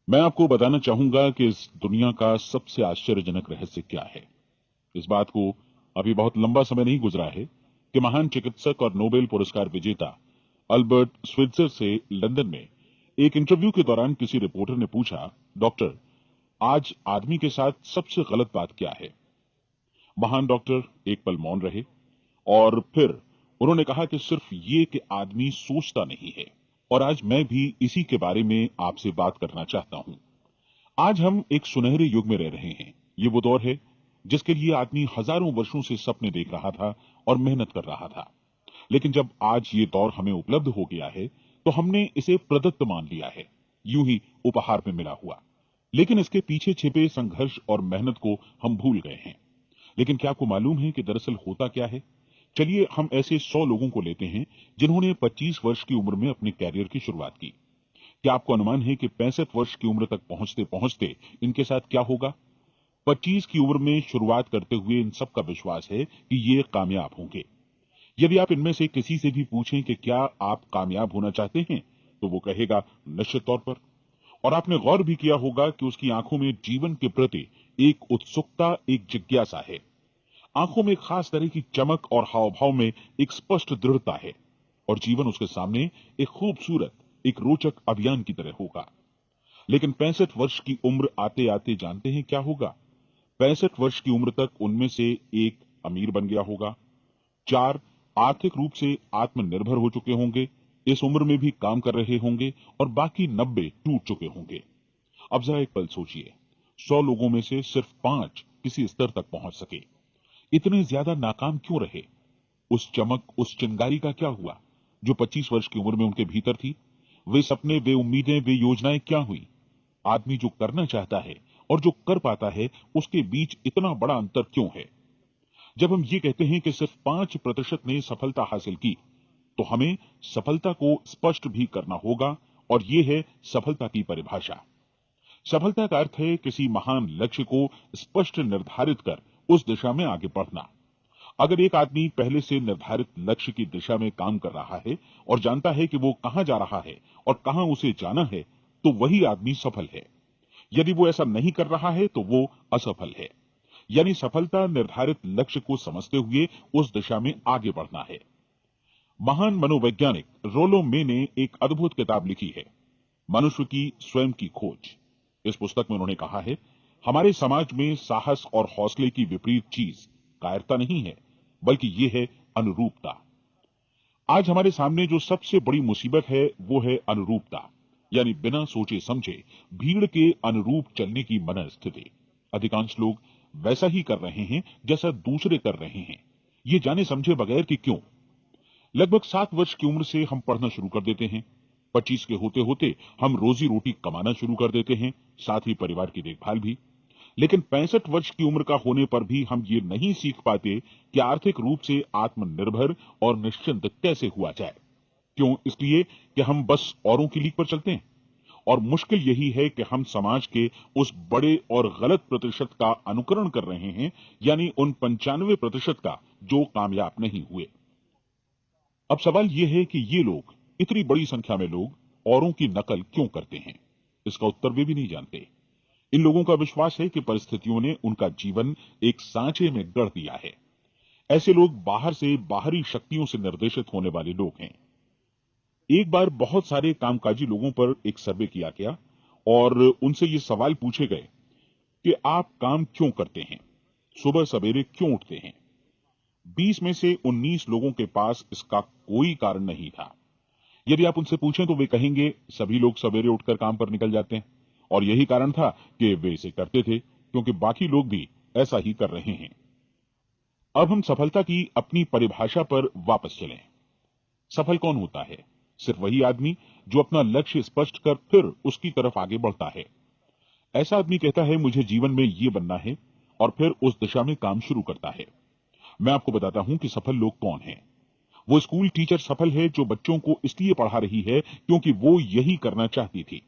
मैं आपको बताना चाहूंगा कि इस दुनिया का सबसे आश्चर्यजनक रहस्य क्या है। इस बात को अभी बहुत लंबा समय नहीं गुजरा है कि महान चिकित्सक और नोबेल पुरस्कार विजेता अल्बर्ट स्विट्जर से लंदन में एक इंटरव्यू के दौरान किसी रिपोर्टर ने पूछा, डॉक्टर, आज आदमी के साथ सबसे गलत बात क्या है। महान डॉक्टर एक पल मौन रहे और फिर उन्होंने कहा कि सिर्फ ये कि आदमी सोचता नहीं है। और आज मैं भी इसी के बारे में आपसे बात करना चाहता हूं। आज हम एक सुनहरे युग में रह रहे हैं। ये वो दौर है जिसके लिए आदमी हजारों वर्षों से सपने देख रहा था और मेहनत कर रहा था। लेकिन जब आज ये दौर हमें उपलब्ध हो गया है तो हमने इसे प्रदत्त मान लिया है, यूं ही उपहार में मिला हुआ। लेकिन इसके पीछे छिपे संघर्ष और मेहनत को हम भूल गए हैं। लेकिन क्या आपको मालूम है कि दरअसल होता क्या है? चलिए हम ऐसे 100 लोगों को लेते हैं जिन्होंने 25 वर्ष की उम्र में अपने कैरियर की शुरुआत की। क्या आपको अनुमान है कि 65 वर्ष की उम्र तक पहुंचते पहुंचते इनके साथ क्या होगा? 25 की उम्र में शुरुआत करते हुए इन सब का विश्वास है कि ये कामयाब होंगे। यदि आप इनमें से किसी से भी पूछें कि क्या आप कामयाब होना चाहते हैं, तो वो कहेगा निश्चित तौर पर। और आपने गौर भी किया होगा कि उसकी आंखों में जीवन के प्रति एक उत्सुकता, एक जिज्ञासा है। आंखों में एक खास तरह की चमक और हाव भाव में एक स्पष्ट दृढ़ता है। और जीवन उसके सामने एक खूबसूरत, एक रोचक अभियान की तरह होगा। लेकिन 65 वर्ष की उम्र आते आते जानते हैं क्या होगा? 65 वर्ष की उम्र तक उनमें से एक अमीर बन गया होगा, 4 आर्थिक रूप से आत्मनिर्भर हो चुके होंगे, इस उम्र में भी काम कर रहे होंगे, और बाकी 90 टूट चुके होंगे। अब जरा एक पल सोचिए, 100 लोगों में से सिर्फ 5 किसी स्तर तक पहुंच सके। इतने ज्यादा नाकाम क्यों रहे? उस चमक, उस चिंगारी का क्या हुआ जो 25 वर्ष की उम्र में उनके भीतर थी? वे सपने, वे उम्मीदें, वे योजनाएं क्या हुई? आदमी जो करना चाहता है और जो कर पाता है, उसके बीच इतना बड़ा अंतर क्यों है? जब हम ये कहते हैं कि सिर्फ 5% ने सफलता हासिल की, तो हमें सफलता को स्पष्ट भी करना होगा। और ये है सफलता की परिभाषा। सफलता का अर्थ है किसी महान लक्ष्य को स्पष्ट निर्धारित कर उस दिशा में आगे बढ़ना। अगर एक आदमी पहले से निर्धारित लक्ष्य की दिशा में काम कर रहा है और जानता है कि वो कहां जा रहा है और कहां उसे जाना है, तो वही आदमी सफल है। यदि वो ऐसा नहीं कर रहा है तो वो असफल है। यानी सफलता निर्धारित लक्ष्य को समझते हुए उस दिशा में आगे बढ़ना है। महान मनोवैज्ञानिक रोलो मे ने एक अद्भुत किताब लिखी है, मनुष्य की स्वयं की खोज। इस पुस्तक में उन्होंने कहा है, हमारे समाज में साहस और हौसले की विपरीत चीज कायरता नहीं है, बल्कि यह है अनुरूपता। आज हमारे सामने जो सबसे बड़ी मुसीबत है वो है अनुरूपता, यानी बिना सोचे समझे भीड़ के अनुरूप चलने की मनस्थिति। अधिकांश लोग वैसा ही कर रहे हैं जैसा दूसरे कर रहे हैं, ये जाने समझे बगैर कि क्यों। लगभग 7 वर्ष की उम्र से हम पढ़ना शुरू कर देते हैं। 25 के होते होते हम रोजी रोटी कमाना शुरू कर देते हैं, साथ ही परिवार की देखभाल भी। लेकिन 65 वर्ष की उम्र का होने पर भी हम ये नहीं सीख पाते कि आर्थिक रूप से आत्मनिर्भर और निश्चिंत कैसे हुआ जाए। क्यों? इसलिए कि हम बस औरों की लीक पर चलते हैं। और मुश्किल यही है कि हम समाज के उस बड़े और गलत प्रतिशत का अनुकरण कर रहे हैं, यानी उन 95% का जो कामयाब नहीं हुए। अब सवाल यह है कि ये लोग, इतनी बड़ी संख्या में लोग औरों की नकल क्यों करते हैं? इसका उत्तर वे भी नहीं जानते। इन लोगों का विश्वास है कि परिस्थितियों ने उनका जीवन एक सांचे में गढ़ दिया है। ऐसे लोग बाहर से, बाहरी शक्तियों से निर्देशित होने वाले लोग हैं। एक बार बहुत सारे कामकाजी लोगों पर एक सर्वे किया गया और उनसे ये सवाल पूछे गए कि आप काम क्यों करते हैं, सुबह सवेरे क्यों उठते हैं। 20 में से 19 लोगों के पास इसका कोई कारण नहीं था। यदि आप उनसे पूछें तो वे कहेंगे सभी लोग सवेरे उठकर काम पर निकल जाते हैं, और यही कारण था कि वे इसे करते थे क्योंकि बाकी लोग भी ऐसा ही कर रहे हैं। अब हम सफलता की अपनी परिभाषा पर वापस चलें। सफल कौन होता है? सिर्फ वही आदमी जो अपना लक्ष्य स्पष्ट कर फिर उसकी तरफ आगे बढ़ता है। ऐसा आदमी कहता है मुझे जीवन में ये बनना है, और फिर उस दिशा में काम शुरू करता है। मैं आपको बताता हूं कि सफल लोग कौन हैं। वो स्कूल टीचर सफल है जो बच्चों को इसलिए पढ़ा रही है क्योंकि वो यही करना चाहती थी।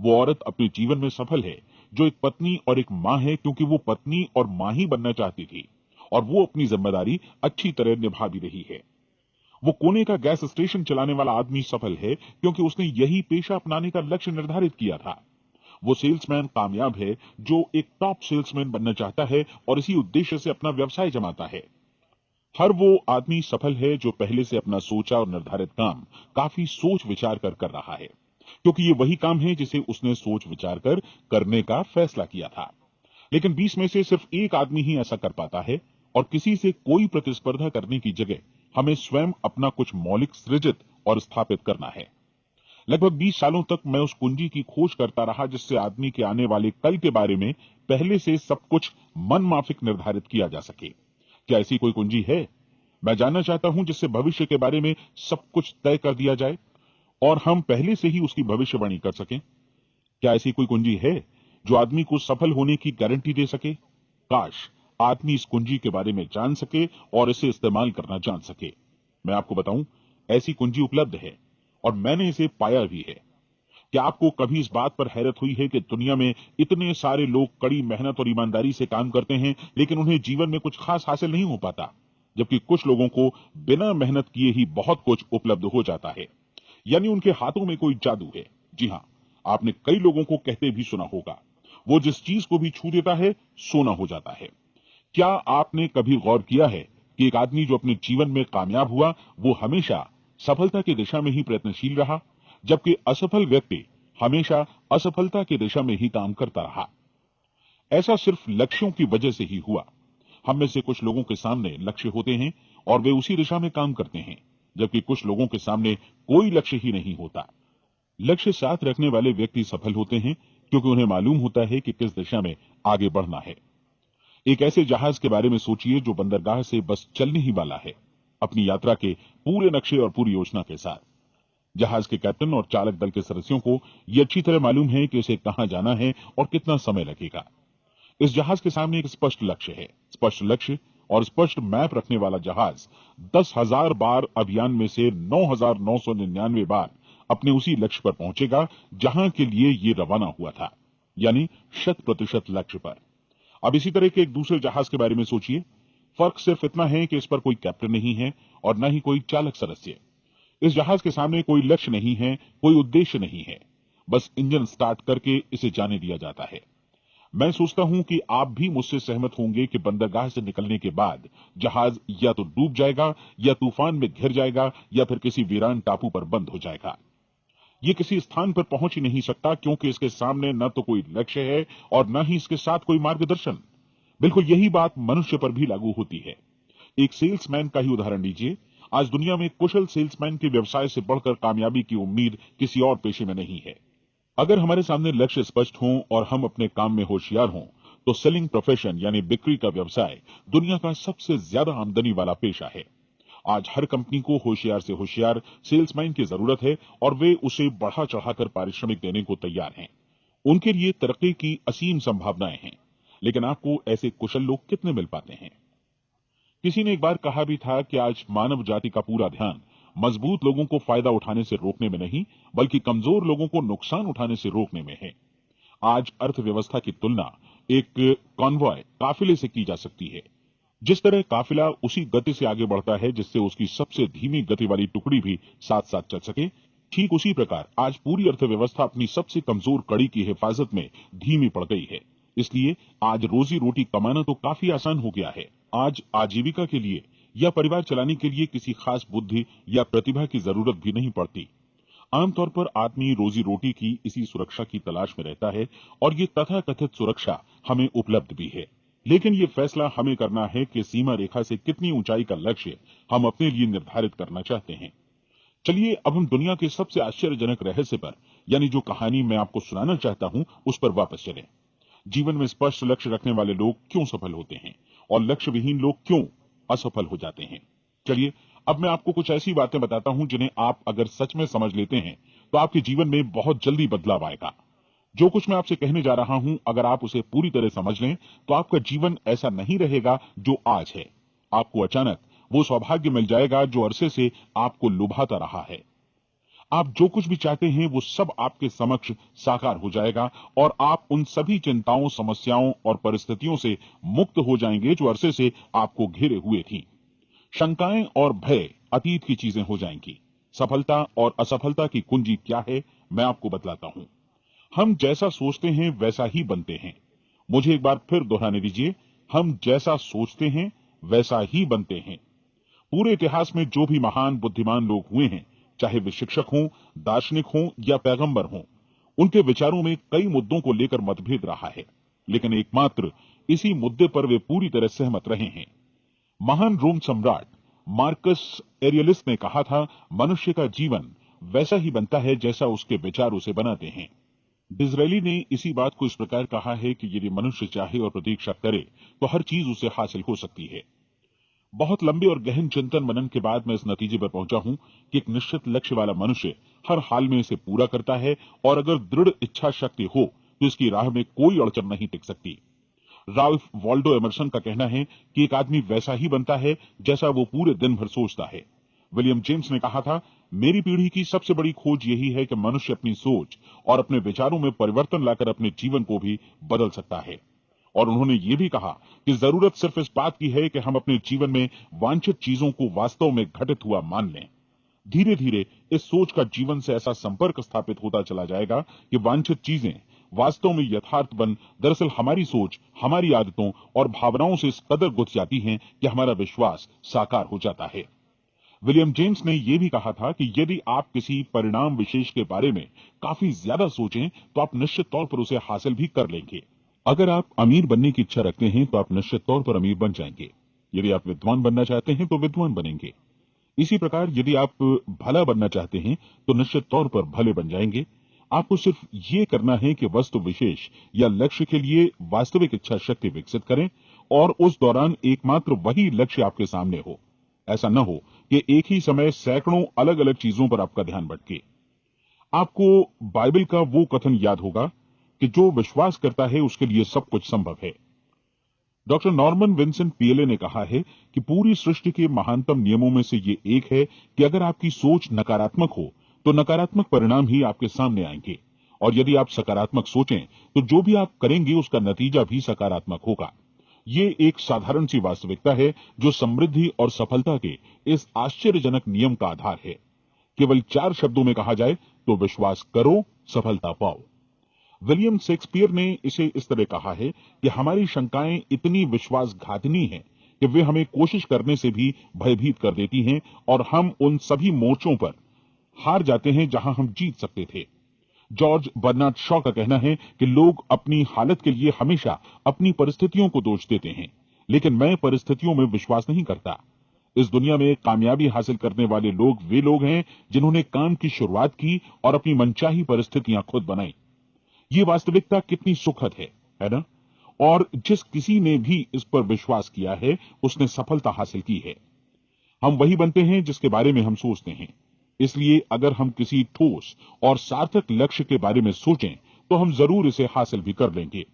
वो औरत अपने जीवन में सफल है जो एक पत्नी और एक मां है क्योंकि वो पत्नी और मां ही बनना चाहती थी, और वो अपनी जिम्मेदारी अच्छी तरह निभा भी रही है। वो कोने का गैस स्टेशन चलाने वाला आदमी सफल है क्योंकि उसने यही पेशा अपनाने का लक्ष्य निर्धारित किया था। वो सेल्समैन कामयाब है जो एक टॉप सेल्समैन बनना चाहता है और इसी उद्देश्य से अपना व्यवसाय जमाता है। हर वो आदमी सफल है जो पहले से अपना सोचा और निर्धारित काम काफी सोच विचार कर रहा है, क्योंकि ये वही काम है जिसे उसने सोच विचार कर करने का फैसला किया था। लेकिन 20 में से सिर्फ एक आदमी ही ऐसा कर पाता है, और किसी से कोई प्रतिस्पर्धा करने की जगह हमें स्वयं अपना कुछ मौलिक सृजित और स्थापित करना है। लगभग 20 सालों तक मैं उस कुंजी की खोज करता रहा जिससे आदमी के आने वाले कल के बारे में पहले से सब कुछ मन माफिक निर्धारित किया जा सके। क्या ऐसी कोई कुंजी है? मैं जानना चाहता हूं जिससे भविष्य के बारे में सब कुछ तय कर दिया जाए और हम पहले से ही उसकी भविष्यवाणी कर सकें। क्या ऐसी कोई कुंजी है जो आदमी को सफल होने की गारंटी दे सके? काश आदमी इस कुंजी के बारे में जान सके और इसे इस्तेमाल करना जान सके। मैं आपको बताऊं, ऐसी कुंजी उपलब्ध है और मैंने इसे पाया भी है। क्या आपको कभी इस बात पर हैरत हुई है कि दुनिया में इतने सारे लोग कड़ी मेहनत और ईमानदारी से काम करते हैं, लेकिन उन्हें जीवन में कुछ खास हासिल नहीं हो पाता, जबकि कुछ लोगों को बिना मेहनत किए ही बहुत कुछ उपलब्ध हो जाता है। यानी उनके हाथों में कोई जादू है। जी हां, आपने कई लोगों को कहते भी सुना होगा, वो जिस चीज को भी छू देता है सोना हो जाता है। क्या आपने कभी गौर किया है कि एक आदमी जो अपने जीवन में कामयाब हुआ वो हमेशा सफलता की दिशा में ही प्रयत्नशील रहा, जबकि असफल व्यक्ति हमेशा असफलता की दिशा में ही काम करता रहा? ऐसा सिर्फ लक्ष्यों की वजह से ही हुआ। हम में से कुछ लोगों के सामने लक्ष्य होते हैं और वे उसी दिशा में काम करते हैं, जबकि कुछ लोगों के सामने कोई लक्ष्य ही नहीं होता। लक्ष्य साथ रखने वाले व्यक्ति सफल होते हैं क्योंकि उन्हें मालूम होता है कि किस दिशा में आगे बढ़ना है। एक ऐसे जहाज के बारे में सोचिए जो बंदरगाह से बस चलने ही वाला है, अपनी यात्रा के पूरे नक्शे और पूरी योजना के साथ। जहाज के कैप्टन और चालक दल के सदस्यों को यह अच्छी तरह मालूम है कि उसे कहां जाना है और कितना समय लगेगा। इस जहाज के सामने एक स्पष्ट लक्ष्य है। स्पष्ट लक्ष्य और स्पष्ट मैप रखने वाला जहाज 10,000 बार अभियान में से 9,999 बार अपने उसी लक्ष्य पर पहुंचेगा जहां के लिए ये रवाना हुआ था, यानी 100% लक्ष्य पर। अब इसी तरह के एक दूसरे जहाज के बारे में सोचिए। फर्क सिर्फ इतना है कि इस पर कोई कैप्टन नहीं है और न ही कोई चालक सदस्य। इस जहाज के सामने कोई लक्ष्य नहीं है, कोई उद्देश्य नहीं है, बस इंजन स्टार्ट करके इसे जाने दिया जाता है। मैं सोचता हूं कि आप भी मुझसे सहमत होंगे कि बंदरगाह से निकलने के बाद जहाज या तो डूब जाएगा, या तूफान में घिर जाएगा, या फिर किसी वीरान टापू पर बंद हो जाएगा। ये किसी स्थान पर पहुंच ही नहीं सकता क्योंकि इसके सामने न तो कोई लक्ष्य है और न ही इसके साथ कोई मार्गदर्शन। बिल्कुल यही बात मनुष्य पर भी लागू होती है। एक सेल्समैन का ही उदाहरण लीजिए। आज दुनिया में कुशल सेल्समैन के व्यवसाय से बढ़कर कामयाबी की उम्मीद किसी और पेशे में नहीं है। अगर हमारे सामने लक्ष्य स्पष्ट हों और हम अपने काम में होशियार हों, तो सेलिंग प्रोफेशन यानी बिक्री का व्यवसाय दुनिया का सबसे ज्यादा आमदनी वाला पेशा है। आज हर कंपनी को होशियार से होशियार सेल्समैन की जरूरत है और वे उसे बढ़ा चढ़ाकर पारिश्रमिक देने को तैयार हैं। उनके लिए तरक्की की असीम संभावनाएं हैं, लेकिन आपको ऐसे कुशल लोग कितने मिल पाते हैं? किसी ने एक बार कहा भी था कि आज मानव जाति का पूरा ध्यान मजबूत लोगों को फायदा उठाने से रोकने में नहीं, बल्कि कमजोर लोगों को नुकसान उठाने से रोकने में है। आज अर्थव्यवस्था की तुलना एक कॉन्वॉय काफिले से की जा सकती है। जिस तरह काफिला उसी गति से आगे बढ़ता है जिससे उसकी सबसे धीमी गति वाली टुकड़ी भी साथ साथ चल सके, ठीक उसी प्रकार आज पूरी अर्थव्यवस्था अपनी सबसे कमजोर कड़ी की हिफाजत में धीमी पड़ गई है। इसलिए आज रोजी रोटी कमाना तो काफी आसान हो गया है। आज आजीविका के लिए या परिवार चलाने के लिए किसी खास बुद्धि या प्रतिभा की जरूरत भी नहीं पड़ती। आमतौर पर आदमी रोजी रोटी की इसी सुरक्षा की तलाश में रहता है और ये तथाकथित सुरक्षा हमें उपलब्ध भी है। लेकिन ये फैसला हमें करना है कि सीमा रेखा से कितनी ऊंचाई का लक्ष्य हम अपने लिए निर्धारित करना चाहते हैं। चलिए अब हम दुनिया के सबसे आश्चर्यजनक रहस्य पर, यानी जो कहानी मैं आपको सुनाना चाहता हूं, उस पर वापस चलें। जीवन में स्पष्ट लक्ष्य रखने वाले लोग क्यों सफल होते हैं और लक्ष्य विहीन लोग क्यों असफल हो जाते हैं? चलिए अब मैं आपको कुछ ऐसी बातें बताता हूं जिन्हें आप अगर सच में समझ लेते हैं तो आपके जीवन में बहुत जल्दी बदलाव आएगा। जो कुछ मैं आपसे कहने जा रहा हूं, अगर आप उसे पूरी तरह समझ लें तो आपका जीवन ऐसा नहीं रहेगा जो आज है। आपको अचानक वो सौभाग्य मिल जाएगा जो अरसे से आपको लुभाता रहा है। आप जो कुछ भी चाहते हैं वो सब आपके समक्ष साकार हो जाएगा और आप उन सभी चिंताओं, समस्याओं और परिस्थितियों से मुक्त हो जाएंगे जो अरसे से आपको घेरे हुए थी। शंकाएं और भय अतीत की चीजें हो जाएंगी। सफलता और असफलता की कुंजी क्या है, मैं आपको बतलाता हूं। हम जैसा सोचते हैं वैसा ही बनते हैं। मुझे एक बार फिर दोहराने दीजिए, हम जैसा सोचते हैं वैसा ही बनते हैं। पूरे इतिहास में जो भी महान बुद्धिमान लोग हुए हैं, चाहे वे शिक्षक हों, दार्शनिक हों या पैगंबर हों, उनके विचारों में कई मुद्दों को लेकर मतभेद रहा है, लेकिन एकमात्र इसी मुद्दे पर वे पूरी तरह सहमत रहे हैं। महान रोम सम्राट मार्कस एरियलिस ने कहा था, मनुष्य का जीवन वैसा ही बनता है जैसा उसके विचार उसे बनाते हैं। डिज़रायली ने इसी बात को इस प्रकार कहा है कि यदि मनुष्य चाहे और प्रतीक्षा करे तो हर चीज उसे हासिल हो सकती है। बहुत लंबे और गहन चिंतन मनन के बाद मैं इस नतीजे पर पहुंचा हूं कि एक निश्चित लक्ष्य वाला मनुष्य हर हाल में इसे पूरा करता है, और अगर दृढ़ इच्छा शक्ति हो तो इसकी राह में कोई अड़चन नहीं टिक सकती। राल्फ वॉल्डो एमर्सन का कहना है कि एक आदमी वैसा ही बनता है जैसा वो पूरे दिन भर सोचता है। विलियम जेम्स ने कहा था, मेरी पीढ़ी की सबसे बड़ी खोज यही है कि मनुष्य अपनी सोच और अपने विचारों में परिवर्तन लाकर अपने जीवन को भी बदल सकता है। और उन्होंने ये भी कहा कि जरूरत सिर्फ इस बात की है कि हम अपने जीवन में वांछित चीजों को वास्तव में घटित हुआ मान लें। धीरे धीरे इस सोच का जीवन से ऐसा संपर्क स्थापित होता चला जाएगा कि वांछित चीजें वास्तव में यथार्थ बन दरअसल हमारी सोच, हमारी आदतों और भावनाओं से इस कदर गुथ जाती हैं कि हमारा विश्वास साकार हो जाता है। विलियम जेम्स ने यह भी कहा था कि यदि आप किसी परिणाम विशेष के बारे में काफी ज्यादा सोचें तो आप निश्चित तौर पर उसे हासिल भी कर लेंगे। अगर आप अमीर बनने की इच्छा रखते हैं तो आप निश्चित तौर पर अमीर बन जाएंगे। यदि आप विद्वान बनना चाहते हैं तो विद्वान बनेंगे। इसी प्रकार यदि आप भला बनना चाहते हैं तो निश्चित तौर पर भले बन जाएंगे। आपको सिर्फ ये करना है कि वस्तु विशेष या लक्ष्य के लिए वास्तविक इच्छा शक्ति विकसित करें, और उस दौरान एकमात्र वही लक्ष्य आपके सामने हो। ऐसा न हो कि एक ही समय सैकड़ों अलग अलग चीजों पर आपका ध्यान भटके। आपको बाइबल का वो कथन याद होगा कि जो विश्वास करता है उसके लिए सब कुछ संभव है। डॉक्टर नॉर्मन विंसेंट पीएले ने कहा है कि पूरी सृष्टि के महानतम नियमों में से ये एक है कि अगर आपकी सोच नकारात्मक हो तो नकारात्मक परिणाम ही आपके सामने आएंगे, और यदि आप सकारात्मक सोचें तो जो भी आप करेंगे उसका नतीजा भी सकारात्मक होगा। ये एक साधारण सी वास्तविकता है जो समृद्धि और सफलता के इस आश्चर्यजनक नियम का आधार है। केवल 4 शब्दों में कहा जाए तो विश्वास करो, सफलता पाओ। विलियम शेक्सपियर ने इसे इस तरह कहा है कि हमारी शंकाएं इतनी विश्वासघातिनी हैं कि वे हमें कोशिश करने से भी भयभीत कर देती हैं, और हम उन सभी मोर्चों पर हार जाते हैं जहां हम जीत सकते थे। जॉर्ज बर्नार्ड शॉ का कहना है कि लोग अपनी हालत के लिए हमेशा अपनी परिस्थितियों को दोष देते हैं, लेकिन मैं परिस्थितियों में विश्वास नहीं करता। इस दुनिया में कामयाबी हासिल करने वाले लोग वे लोग हैं जिन्होंने काम की शुरुआत की और अपनी मनचाही परिस्थितियां खुद बनाई। ये वास्तविकता कितनी सुखद है ना? और जिस किसी ने भी इस पर विश्वास किया है उसने सफलता हासिल की है। हम वही बनते हैं जिसके बारे में हम सोचते हैं। इसलिए अगर हम किसी ठोस और सार्थक लक्ष्य के बारे में सोचें तो हम जरूर इसे हासिल भी कर लेंगे।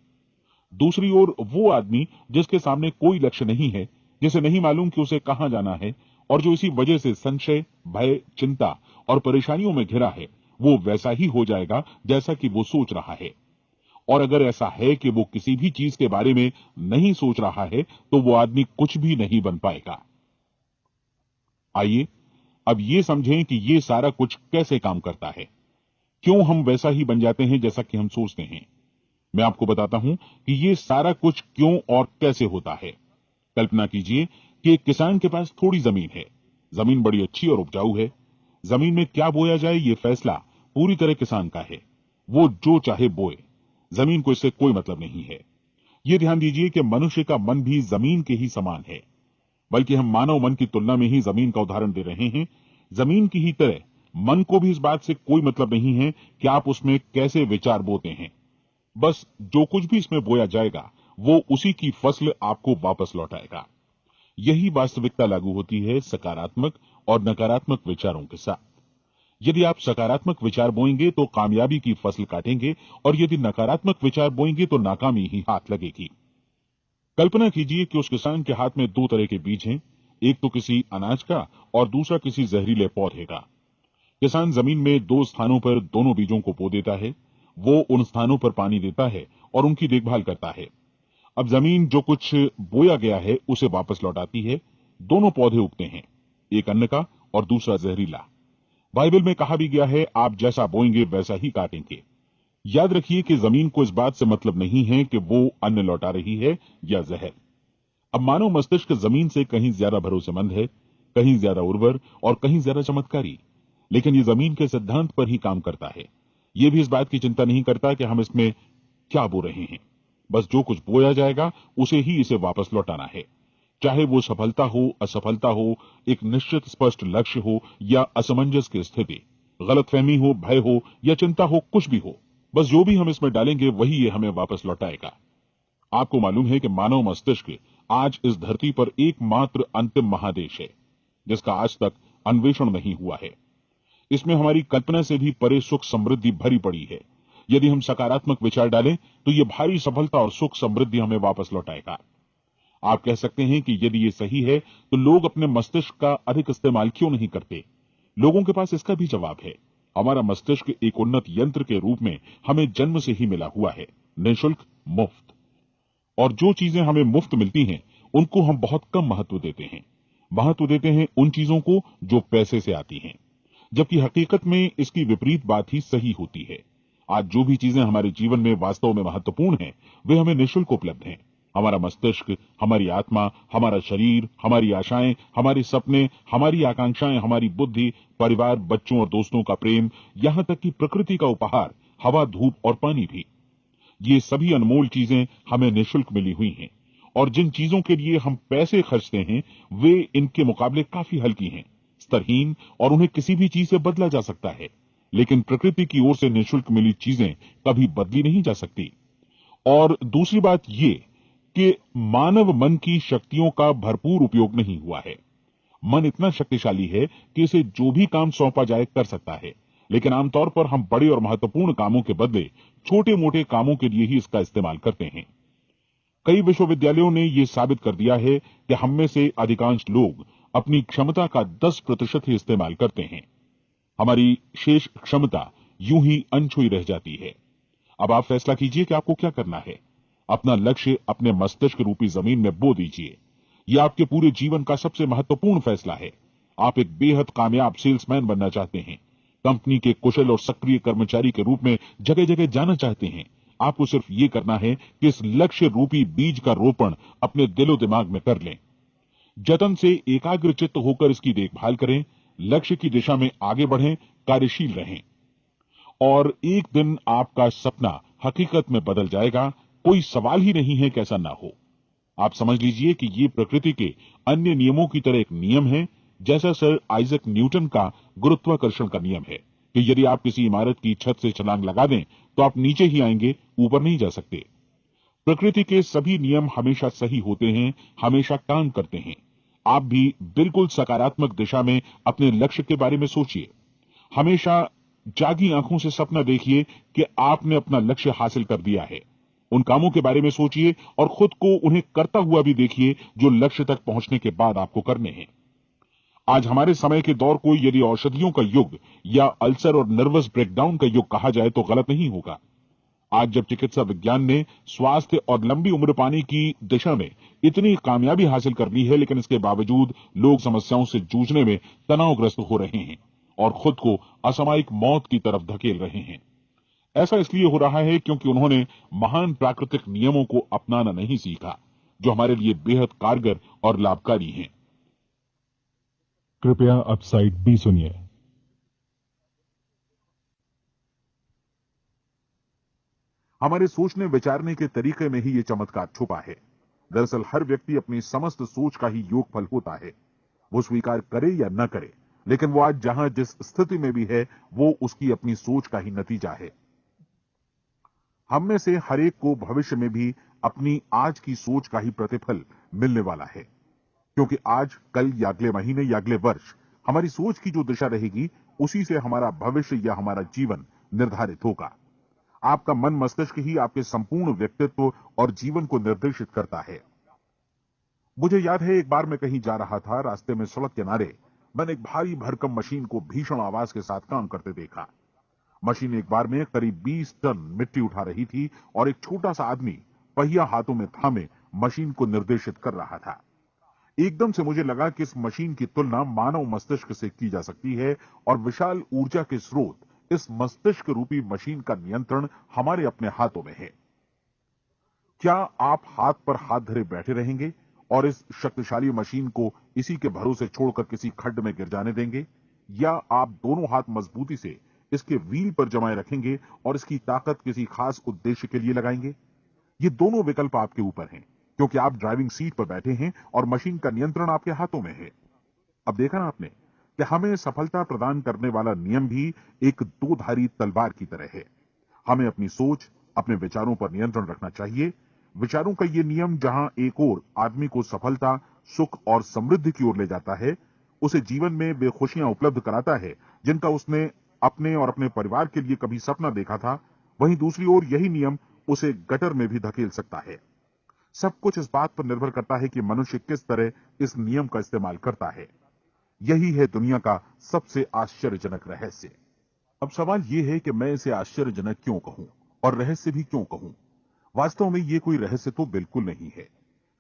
दूसरी ओर वो आदमी जिसके सामने कोई लक्ष्य नहीं है, जिसे नहीं मालूम कि उसे कहां जाना है, और जो इसी वजह से संशय, भय, चिंता और परेशानियों में घिरा है, वो वैसा ही हो जाएगा जैसा कि वो सोच रहा है। और अगर ऐसा है कि वो किसी भी चीज के बारे में नहीं सोच रहा है तो वो आदमी कुछ भी नहीं बन पाएगा। आइए अब ये समझें कि ये सारा कुछ कैसे काम करता है, क्यों हम वैसा ही बन जाते हैं जैसा कि हम सोचते हैं। मैं आपको बताता हूं कि ये सारा कुछ क्यों और कैसे होता है। कल्पना कीजिए कि एक किसान के पास थोड़ी जमीन है। जमीन बड़ी अच्छी और उपजाऊ है। जमीन में क्या बोया जाए ये फैसला पूरी तरह किसान का है। वो जो चाहे बोए, जमीन को इससे कोई मतलब नहीं है। ये ध्यान दीजिए कि मनुष्य का मन भी जमीन के ही समान है, बल्कि हम मानव मन की तुलना में ही जमीन का उदाहरण दे रहे हैं। जमीन की ही तरह मन को भी इस बात से कोई मतलब नहीं है कि आप उसमें कैसे विचार बोते हैं। बस जो कुछ भी इसमें बोया जाएगा वो उसी की फसल आपको वापस लौटाएगा। यही वास्तविकता लागू होती है सकारात्मक और नकारात्मक विचारों के साथ। यदि आप सकारात्मक विचार बोएंगे तो कामयाबी की फसल काटेंगे, और यदि नकारात्मक विचार बोएंगे तो नाकामी ही हाथ लगेगी। कल्पना कीजिए कि उस किसान के हाथ में 2 तरह के बीज हैं, एक तो किसी अनाज का और दूसरा किसी जहरीले पौधे का। किसान जमीन में 2 स्थानों पर दोनों बीजों को बो देता है। वो उन स्थानों पर पानी देता है और उनकी देखभाल करता है। अब जमीन जो कुछ बोया गया है उसे वापस लौटाती है। दोनों पौधे उगते हैं, एक अन्न का और दूसरा जहरीला। बाइबल में कहा भी गया है, आप जैसा बोएंगे वैसा ही काटेंगे। याद रखिए कि जमीन को इस बात से मतलब नहीं है कि वो अन्न लौटा रही है या जहर। अब मानव मस्तिष्क जमीन से कहीं ज्यादा भरोसेमंद है, कहीं ज्यादा उर्वर और कहीं ज्यादा चमत्कारी, लेकिन ये जमीन के सिद्धांत पर ही काम करता है। ये भी इस बात की चिंता नहीं करता कि हम इसमें क्या बो रहे हैं। बस जो कुछ बोया जाएगा उसे ही इसे वापस लौटाना है, चाहे वो सफलता हो, असफलता हो, एक निश्चित स्पष्ट लक्ष्य हो या असमंजस की स्थिति, गलतफहमी हो, भय हो या चिंता हो, कुछ भी हो, बस जो भी हम इसमें डालेंगे वही ये हमें वापस लौटाएगा। आपको मालूम है कि मानव मस्तिष्क आज इस धरती पर एकमात्र अंतिम महादेश है जिसका आज तक अन्वेषण नहीं हुआ है। इसमें हमारी कल्पना से भी परे सुख समृद्धि भरी पड़ी है। यदि हम सकारात्मक विचार डालें तो यह भारी सफलता और सुख समृद्धि हमें वापस लौटाएगा। आप कह सकते हैं कि यदि ये सही है तो लोग अपने मस्तिष्क का अधिक इस्तेमाल क्यों नहीं करते? लोगों के पास इसका भी जवाब है। हमारा मस्तिष्क एक उन्नत यंत्र के रूप में हमें जन्म से ही मिला हुआ है, निःशुल्क, मुफ्त। और जो चीजें हमें मुफ्त मिलती हैं उनको हम बहुत कम महत्व देते हैं। महत्व देते हैं उन चीजों को जो पैसे से आती हैं, जबकि हकीकत में इसकी विपरीत बात ही सही होती है। आज जो भी चीजें हमारे जीवन में वास्तव में महत्वपूर्ण हैं वे हमें निःशुल्क उपलब्ध हैं। हमारा मस्तिष्क, हमारी आत्मा, हमारा शरीर, हमारी आशाएं, हमारे सपने, हमारी आकांक्षाएं, हमारी बुद्धि, परिवार, बच्चों और दोस्तों का प्रेम, यहां तक कि प्रकृति का उपहार, हवा, धूप और पानी भी, ये सभी अनमोल चीजें हमें निःशुल्क मिली हुई हैं। और जिन चीजों के लिए हम पैसे खर्चते हैं वे इनके मुकाबले काफी हल्की हैं, स्तरहीन, और उन्हें किसी भी चीज से बदला जा सकता है। लेकिन प्रकृति की ओर से निःशुल्क मिली चीजें कभी बदली नहीं जा सकती। और दूसरी बात ये कि मानव मन की शक्तियों का भरपूर उपयोग नहीं हुआ है। मन इतना शक्तिशाली है कि इसे जो भी काम सौंपा जाए कर सकता है, लेकिन आमतौर पर हम बड़े और महत्वपूर्ण कामों के बदले छोटे मोटे कामों के लिए ही इसका इस्तेमाल करते हैं। कई विश्वविद्यालयों ने यह साबित कर दिया है कि हम में से अधिकांश लोग अपनी क्षमता का 10% ही इस्तेमाल करते हैं। हमारी शेष क्षमता यूं ही अनछुई रह जाती है। अब आप फैसला कीजिए कि आपको क्या करना है। अपना लक्ष्य अपने मस्तिष्क रूपी जमीन में बो दीजिए। यह आपके पूरे जीवन का सबसे महत्वपूर्ण फैसला है। आप एक बेहद कामयाब सेल्समैन बनना चाहते हैं, कंपनी के कुशल और सक्रिय कर्मचारी के रूप में जगह जगह जाना चाहते हैं। आपको सिर्फ ये करना है कि इस लक्ष्य रूपी बीज का रोपण अपने दिलो दिमाग में कर लें। जतन से एकाग्रचित्त होकर इसकी देखभाल करें, लक्ष्य की दिशा में आगे बढ़ें, कार्यशील रहें, और एक दिन आपका सपना हकीकत में बदल जाएगा। कोई सवाल ही नहीं है कि ऐसा ना हो। आप समझ लीजिए कि ये प्रकृति के अन्य नियमों की तरह एक नियम है, जैसा सर आइजक न्यूटन का गुरुत्वाकर्षण का नियम है कि यदि आप किसी इमारत की छत से छलांग लगा दें तो आप नीचे ही आएंगे, ऊपर नहीं जा सकते। प्रकृति के सभी नियम हमेशा सही होते हैं, हमेशा काम करते हैं। आप भी बिल्कुल सकारात्मक दिशा में अपने लक्ष्य के बारे में सोचिए। हमेशा जागी आंखों से सपना देखिए कि आपने अपना लक्ष्य हासिल कर दिया है। उन कामों के बारे में सोचिए और खुद को उन्हें करता हुआ भी देखिए जो लक्ष्य तक पहुंचने के बाद आपको करने हैं। आज हमारे समय के दौर को यदि औषधियों का युग या अल्सर और नर्वस ब्रेकडाउन का युग कहा जाए तो गलत नहीं होगा। आज जब चिकित्सा विज्ञान ने स्वास्थ्य और लंबी उम्र पाने की दिशा में इतनी कामयाबी हासिल कर ली है, लेकिन इसके बावजूद लोग समस्याओं से जूझने में तनावग्रस्त हो रहे हैं और खुद को असामयिक मौत की तरफ धकेल रहे हैं। ऐसा इसलिए हो रहा है क्योंकि उन्होंने महान प्राकृतिक नियमों को अपनाना नहीं सीखा, जो हमारे लिए बेहद कारगर और लाभकारी हैं। कृपया अब साइड बी सुनिए। हमारे सोचने विचारने के तरीके में ही ये चमत्कार छुपा है। दरअसल हर व्यक्ति अपनी समस्त सोच का ही योगफल होता है, वो स्वीकार करे या न करे, लेकिन वो आज जहां जिस स्थिति में भी है वो उसकी अपनी सोच का ही नतीजा है। हम में से हर एक को भविष्य में भी अपनी आज की सोच का ही प्रतिफल मिलने वाला है, क्योंकि आज, कल या अगले महीने या अगले वर्ष हमारी सोच की जो दिशा रहेगी उसी से हमारा भविष्य या हमारा जीवन निर्धारित होगा। आपका मन मस्तिष्क ही आपके संपूर्ण व्यक्तित्व और जीवन को निर्देशित करता है। मुझे याद है एक बार मैं कहीं जा रहा था, रास्ते में सड़क किनारे मैंने एक भारी भरकम मशीन को भीषण आवाज के साथ काम करते देखा। मशीन एक बार में करीब 20 टन मिट्टी उठा रही थी और एक छोटा सा आदमी पहिया हाथों में थामे मशीन को निर्देशित कर रहा था। एकदम से मुझे लगा कि इस मशीन की तुलना मानव मस्तिष्क से की जा सकती है और विशाल ऊर्जा के स्रोत इस मस्तिष्क रूपी मशीन का नियंत्रण हमारे अपने हाथों में है। क्या आप हाथ पर हाथ धरे बैठे रहेंगे और इस शक्तिशाली मशीन को इसी के भरोसे छोड़कर किसी खड्ड में गिर जाने देंगे, या आप दोनों हाथ मजबूती से इसके व्हील पर जमाए रखेंगे और इसकी ताकत किसी खास उद्देश्य के लिए लगाएंगे? ये दोनों विकल्प आपके ऊपर हैं, क्योंकि आप ड्राइविंग सीट पर बैठे हैं और मशीन का नियंत्रण आपके हाथों में है। अब देखा ना आपने कि हमें सफलता प्रदान करने वाला नियम भी एक दो-धारी तलवार की तरह है। हमें अपनी सोच, अपने विचारों पर नियंत्रण रखना चाहिए। विचारों का ये नियम जहां एक ओर आदमी को सफलता, सुख और समृद्धि की ओर ले जाता है, उसे जीवन में वे खुशियां उपलब्ध कराता है जिनका उसने अपने और अपने परिवार के लिए कभी सपना देखा था, वहीं दूसरी ओर यही नियम उसे गटर में भी धकेल सकता है। सब कुछ इस बात पर निर्भर करता है कि मनुष्य किस तरह इस नियम का इस्तेमाल करता है। यही है दुनिया का सबसे आश्चर्यजनक रहस्य। अब सवाल यह है कि मैं इसे आश्चर्यजनक क्यों कहूं और रहस्य भी क्यों कहूं। वास्तव में यह कोई रहस्य तो बिल्कुल नहीं है।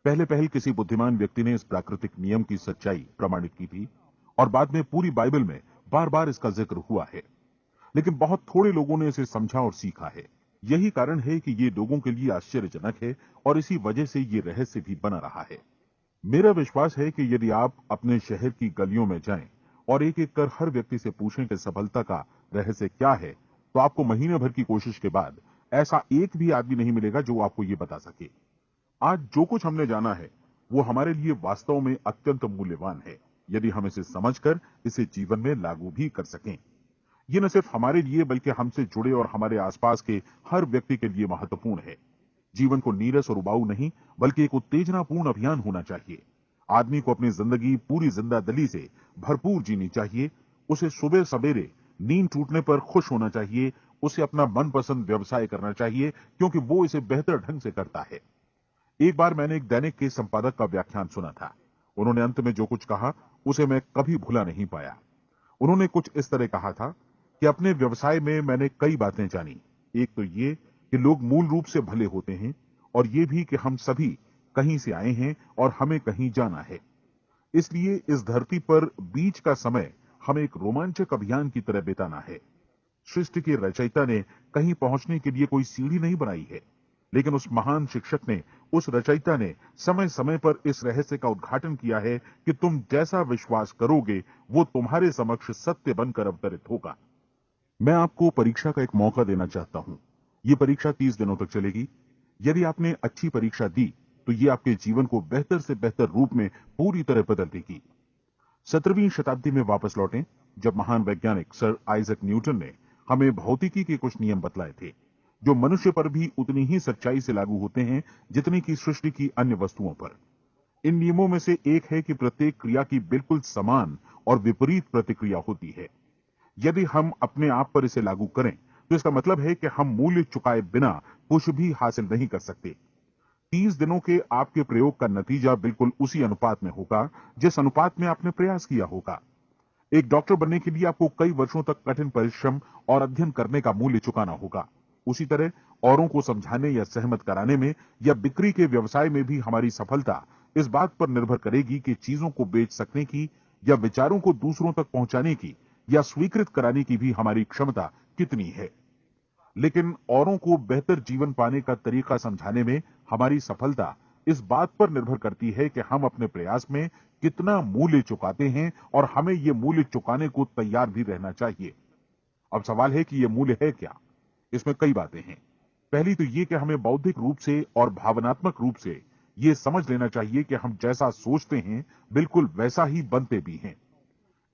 पहले पहल किसी बुद्धिमान व्यक्ति ने इस प्राकृतिक नियम की सच्चाई प्रमाणित की थी और बाद में पूरी बाइबल में बार बार इसका जिक्र हुआ है, लेकिन बहुत थोड़े लोगों ने इसे समझा और सीखा है। यही कारण है कि ये लोगों के लिए आश्चर्यजनक है और इसी वजह से ये रहस्य भी बना रहा है। मेरा विश्वास है कि यदि आप अपने शहर की गलियों में जाएं और एक एक कर हर व्यक्ति से पूछें कि सफलता का रहस्य क्या है, तो आपको महीने भर की कोशिश के बाद ऐसा एक भी आदमी नहीं मिलेगा जो आपको ये बता सके। आज जो कुछ हमने जाना है वो हमारे लिए वास्तव में अत्यंत मूल्यवान है, यदि हम इसे समझकर इसे जीवन में लागू भी कर सकें। ये न सिर्फ हमारे लिए बल्कि हमसे जुड़े और हमारे आसपास के हर व्यक्ति के लिए महत्वपूर्ण है। जीवन को नीरस और उबाऊ नहीं बल्कि एक उत्तेजनापूर्ण अभियान होना चाहिए। आदमी को अपनी जिंदगी पूरी जिंदादिली से भरपूर जीनी चाहिए। उसे सुबह सवेरे नींद टूटने पर खुश होना चाहिए। उसे अपना मनपसंद व्यवसाय करना चाहिए क्योंकि वो इसे बेहतर ढंग से करता है। एक बार मैंने एक दैनिक के संपादक का व्याख्यान सुना था। उन्होंने अंत में जो कुछ कहा उसे मैं कभी भुला नहीं पाया। उन्होंने कुछ इस तरह कहा था कि अपने व्यवसाय में मैंने कई बातें जानी। एक तो ये कि लोग मूल रूप से भले होते हैं और ये भी कि हम सभी कहीं से आए हैं और हमें कहीं जाना है। इसलिए इस धरती पर बीच का समय हमें एक रोमांचक अभियान की तरह बिताना है। सृष्टि के रचयिता ने कहीं पहुंचने के लिए कोई सीढ़ी नहीं बनाई है, लेकिन उस महान शिक्षक ने, उस रचयिता ने समय समय पर इस रहस्य का उद्घाटन किया है कि तुम जैसा विश्वास करोगे वो तुम्हारे समक्ष सत्य बनकर अवतरित होगा। मैं आपको परीक्षा का एक मौका देना चाहता हूं। ये परीक्षा 30 दिनों तक चलेगी। यदि आपने अच्छी परीक्षा दी तो ये आपके जीवन को बेहतर से बेहतर रूप में पूरी तरह बदल देगी। 17वीं शताब्दी में वापस लौटें, जब महान वैज्ञानिक सर आइजक न्यूटन ने हमें भौतिकी के कुछ नियम बतलाए थे, जो मनुष्य पर भी उतनी ही सच्चाई से लागू होते हैं जितनी की सृष्टि की अन्य वस्तुओं पर। इन नियमों में से एक है कि प्रत्येक क्रिया की बिल्कुल समान और विपरीत प्रतिक्रिया होती है। यदि हम अपने आप पर इसे लागू करें तो इसका मतलब है कि हम मूल्य चुकाए बिना कुछ भी हासिल नहीं कर सकते। 30 दिनों के आपके प्रयोग का नतीजा बिल्कुल उसी अनुपात में होगा जिस अनुपात में आपने प्रयास किया होगा। एक डॉक्टर बनने के लिए आपको कई वर्षों तक कठिन परिश्रम और अध्ययन करने का मूल्य चुकाना होगा। उसी तरह औरों को समझाने या सहमत कराने में या बिक्री के व्यवसाय में भी हमारी सफलता इस बात पर निर्भर करेगी कि चीजों को बेच सकने की या विचारों को दूसरों तक पहुंचाने की या स्वीकृत कराने की भी हमारी क्षमता कितनी है। लेकिन औरों को बेहतर जीवन पाने का तरीका समझाने में हमारी सफलता इस बात पर निर्भर करती है कि हम अपने प्रयास में कितना मूल्य चुकाते हैं और हमें यह मूल्य चुकाने को तैयार भी रहना चाहिए। अब सवाल है कि यह मूल्य है क्या? इसमें कई बातें हैं। पहली तो यह कि हमें बौद्धिक रूप से और भावनात्मक रूप से यह समझ लेना चाहिए कि हम जैसा सोचते हैं बिल्कुल वैसा ही बनते भी हैं।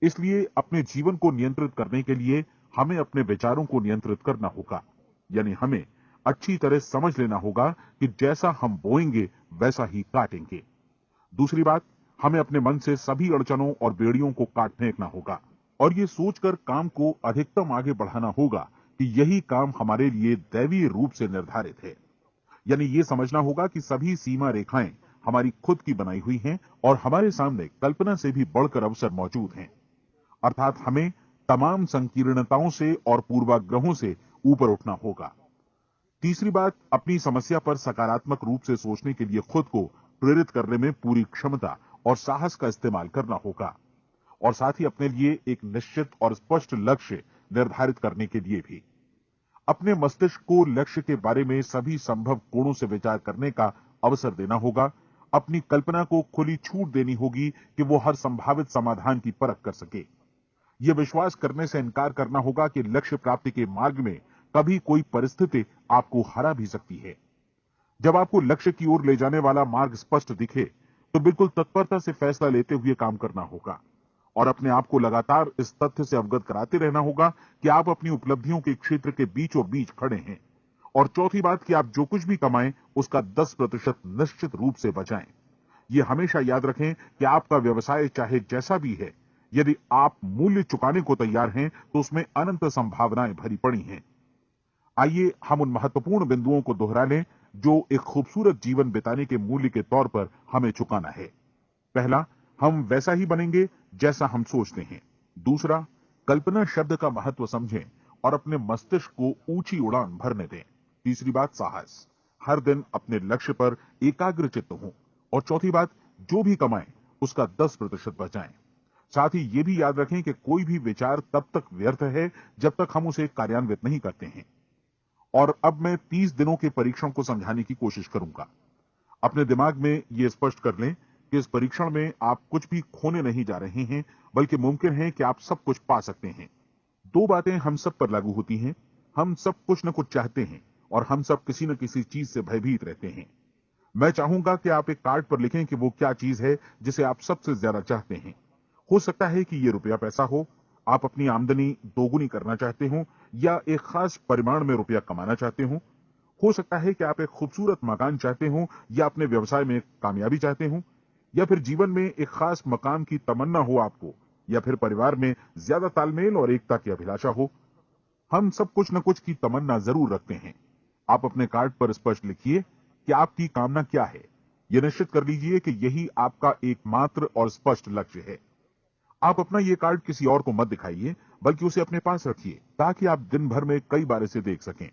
इसलिए अपने जीवन को नियंत्रित करने के लिए हमें अपने विचारों को नियंत्रित करना होगा। यानी हमें अच्छी तरह समझ लेना होगा कि जैसा हम बोएंगे वैसा ही काटेंगे। दूसरी बात, हमें अपने मन से सभी अड़चनों और बेड़ियों को काट फेंकना होगा और ये सोचकर काम को अधिकतम आगे बढ़ाना होगा कि यही काम हमारे लिए दैवीय रूप से निर्धारित है। यानी ये समझना होगा कि सभी सीमा रेखाएं हमारी खुद की बनाई हुई हैं और हमारे सामने कल्पना से भी बढ़कर अवसर मौजूद हैं। अर्थात हमें तमाम संकीर्णताओं से और पूर्वाग्रहों से ऊपर उठना होगा। तीसरी बात, अपनी समस्या पर सकारात्मक रूप से सोचने के लिए खुद को प्रेरित करने में पूरी क्षमता और साहस का इस्तेमाल करना होगा और साथ ही अपने लिए एक निश्चित और स्पष्ट लक्ष्य निर्धारित करने के लिए भी। अपने मस्तिष्क को लक्ष्य के बारे में सभी संभव कोणों से विचार करने का अवसर देना होगा। अपनी कल्पना को खुली छूट देनी होगी कि वो हर संभावित समाधान की परख कर सके। यह विश्वास करने से इनकार करना होगा कि लक्ष्य प्राप्ति के मार्ग में कभी कोई परिस्थिति आपको हरा भी सकती है। जब आपको लक्ष्य की ओर ले जाने वाला मार्ग स्पष्ट दिखे तो बिल्कुल तत्परता से फैसला लेते हुए काम करना होगा और अपने आप को लगातार इस तथ्य से अवगत कराते रहना होगा कि आप अपनी उपलब्धियों के क्षेत्र के बीचों बीच खड़े हैं। और चौथी बात कि आप जो कुछ भी कमाएं उसका 10% निश्चित रूप से बचाएं। यह हमेशा याद रखें कि आपका व्यवसाय चाहे जैसा भी है, यदि आप मूल्य चुकाने को तैयार हैं तो उसमें अनंत संभावनाएं भरी पड़ी हैं। आइए हम उन महत्वपूर्ण बिंदुओं को दोहरा लें जो एक खूबसूरत जीवन बिताने के मूल्य के तौर पर हमें चुकाना है। पहला, हम वैसा ही बनेंगे जैसा हम सोचते हैं। दूसरा, कल्पना शब्द का महत्व समझें और अपने मस्तिष्क को ऊंची उड़ान भरने दें। तीसरी बात, साहस, हर दिन अपने लक्ष्य पर एकाग्रचित्त हों। और चौथी बात, जो भी कमाएं उसका 10% बचाएं। साथ ही यह भी याद रखें कि कोई भी विचार तब तक व्यर्थ है जब तक हम उसे कार्यान्वित नहीं करते हैं। और अब मैं 30 दिनों के परीक्षण को समझाने की कोशिश करूंगा। अपने दिमाग में यह स्पष्ट कर लें कि इस परीक्षण में आप कुछ भी खोने नहीं जा रहे हैं, बल्कि मुमकिन है कि आप सब कुछ पा सकते हैं। दो बातें हम सब पर लागू होती हैं। हम सब कुछ न कुछ चाहते हैं और हम सब किसी न किसी चीज से भयभीत रहते हैं। मैं चाहूंगा कि आप एक कार्ड पर लिखें कि वो क्या चीज है जिसे आप सबसे ज्यादा चाहते हैं। हो सकता है कि ये रुपया पैसा हो, आप अपनी आमदनी दोगुनी करना चाहते हो, या एक खास परिमाण में रुपया कमाना चाहते हो सकता है कि आप एक खूबसूरत मकान चाहते हो, या अपने व्यवसाय में कामयाबी चाहते हो, या फिर जीवन में एक खास मकाम की तमन्ना हो आपको, या फिर परिवार में ज्यादा तालमेल और एकता की अभिलाषा हो। हम सब कुछ न कुछ की तमन्ना जरूर रखते हैं। आप अपने कार्ड पर स्पष्ट लिखिए कि आपकी कामना क्या है। यह निश्चित कर लीजिए कि यही आपका एकमात्र और स्पष्ट लक्ष्य है। आप अपना यह कार्ड किसी और को मत दिखाइए, बल्कि उसे अपने पास रखिए ताकि आप दिन भर में कई बार इसे देख सकें।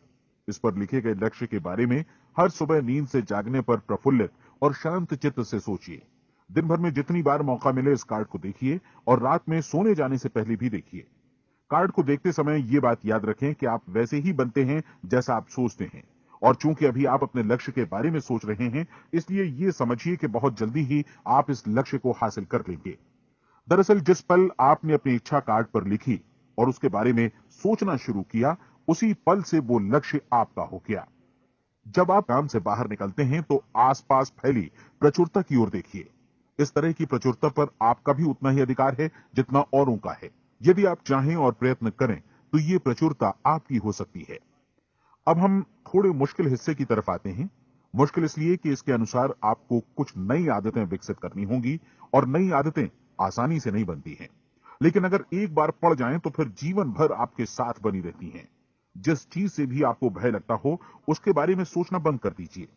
इस पर लिखे गए लक्ष्य के बारे में हर सुबह नींद से जागने पर प्रफुल्लित और शांत चित्त से सोचिए। दिन भर में जितनी बार मौका मिले इस कार्ड को देखिए और रात में सोने जाने से पहले भी देखिए। कार्ड को देखते समय यह बात याद रखें कि आप वैसे ही बनते हैं जैसा आप सोचते हैं। और चूंकि अभी आप अपने लक्ष्य के बारे में सोच रहे हैं, इसलिए यह समझिए कि बहुत जल्दी ही आप इस लक्ष्य को हासिल कर लेंगे। दरअसल जिस पल आपने अपनी इच्छा कार्ड पर लिखी और उसके बारे में सोचना शुरू किया, उसी पल से वो लक्ष्य आपका हो गया। जब आप काम से बाहर निकलते हैं तो आसपास फैली प्रचुरता की ओर देखिए। इस तरह की प्रचुरता पर आपका भी उतना ही अधिकार है जितना औरों का है। यदि आप चाहें और प्रयत्न करें तो ये प्रचुरता आपकी हो सकती है। अब हम थोड़े मुश्किल हिस्से की तरफ आते हैं। मुश्किल इसलिए कि इसके अनुसार आपको कुछ नई आदतें विकसित करनी होंगी और नई आदतें आसानी से नहीं बनती हैं, लेकिन अगर एक बार पड़ जाएं तो फिर जीवन भर आपके साथ बनी रहती हैं। जिस चीज से भी आपको भय लगता हो उसके बारे में सोचना बंद कर दीजिए।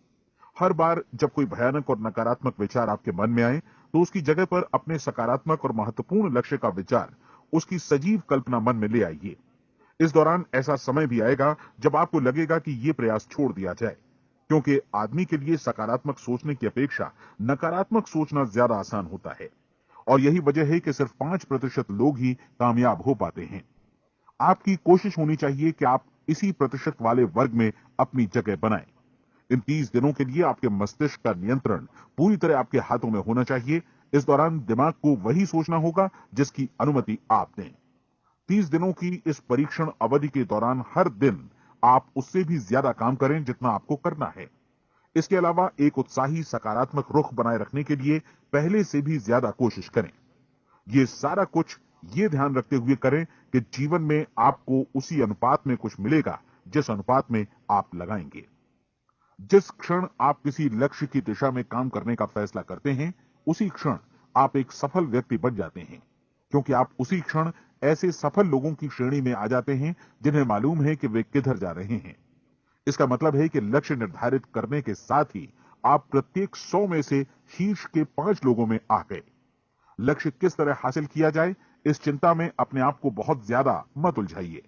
हर बार जब कोई भयानक और नकारात्मक विचार आपके मन में आए तो उसकी जगह पर अपने सकारात्मक और महत्वपूर्ण लक्ष्य का विचार, उसकी सजीव कल्पना मन में ले आइए। इस दौरान ऐसा समय भी आएगा जब आपको लगेगा कि यह प्रयास छोड़ दिया जाए, क्योंकि आदमी के लिए सकारात्मक सोचने की अपेक्षा नकारात्मक सोचना ज्यादा आसान होता है। और यही वजह है कि सिर्फ 5% लोग ही कामयाब हो पाते हैं। आपकी कोशिश होनी चाहिए कि आप इसी प्रतिशत वाले वर्ग में अपनी जगह बनाएं। इन 30 दिनों के लिए आपके मस्तिष्क का नियंत्रण पूरी तरह आपके हाथों में होना चाहिए। इस दौरान दिमाग को वही सोचना होगा जिसकी अनुमति आप दें। 30 दिनों की इस परीक्षण अवधि के दौरान हर दिन आप उससे भी ज्यादा काम करें जितना आपको करना है। इसके अलावा एक उत्साही सकारात्मक रुख बनाए रखने के लिए पहले से भी ज्यादा कोशिश करें। ये सारा कुछ ये ध्यान रखते हुए करें कि जीवन में आपको उसी अनुपात में कुछ मिलेगा जिस अनुपात में आप लगाएंगे। जिस क्षण आप किसी लक्ष्य की दिशा में काम करने का फैसला करते हैं, उसी क्षण आप एक सफल व्यक्ति बन जाते हैं, क्योंकि आप उसी क्षण ऐसे सफल लोगों की श्रेणी में आ जाते हैं जिन्हें मालूम है कि वे किधर जा रहे हैं। इसका मतलब है कि लक्ष्य निर्धारित करने के साथ ही आप प्रत्येक 100 में से शीर्ष के 5 लोगों में आ गए। लक्ष्य किस तरह हासिल किया जाए, इस चिंता में अपने आप को बहुत ज्यादा मत उलझाइए।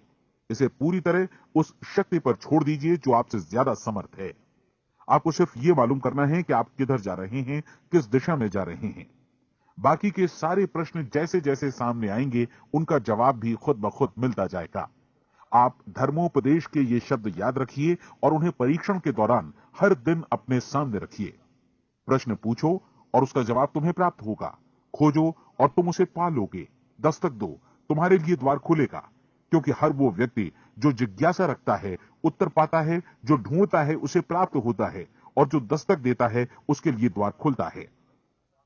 इसे पूरी तरह उस शक्ति पर छोड़ दीजिए जो आपसे ज्यादा समर्थ है। आपको सिर्फ ये मालूम करना है कि आप किधर जा रहे हैं, किस दिशा में जा रहे हैं। बाकी के सारे प्रश्न जैसे जैसे सामने आएंगे उनका जवाब भी खुद ब खुद मिलता जाएगा। आप धर्मोपदेश के ये शब्द याद रखिए और उन्हें परीक्षण के दौरान हर दिन अपने सामने रखिए। प्रश्न पूछो और उसका जवाब तुम्हें प्राप्त होगा। खोजो और तुम उसे पा लोगे। दस्तक दो, तुम्हारे लिए द्वार खुलेगा, क्योंकि हर वो व्यक्ति जो जिज्ञासा रखता है उत्तर पाता है, जो ढूंढता है उसे प्राप्त होता है, और जो दस्तक देता है उसके लिए द्वार खुलता है।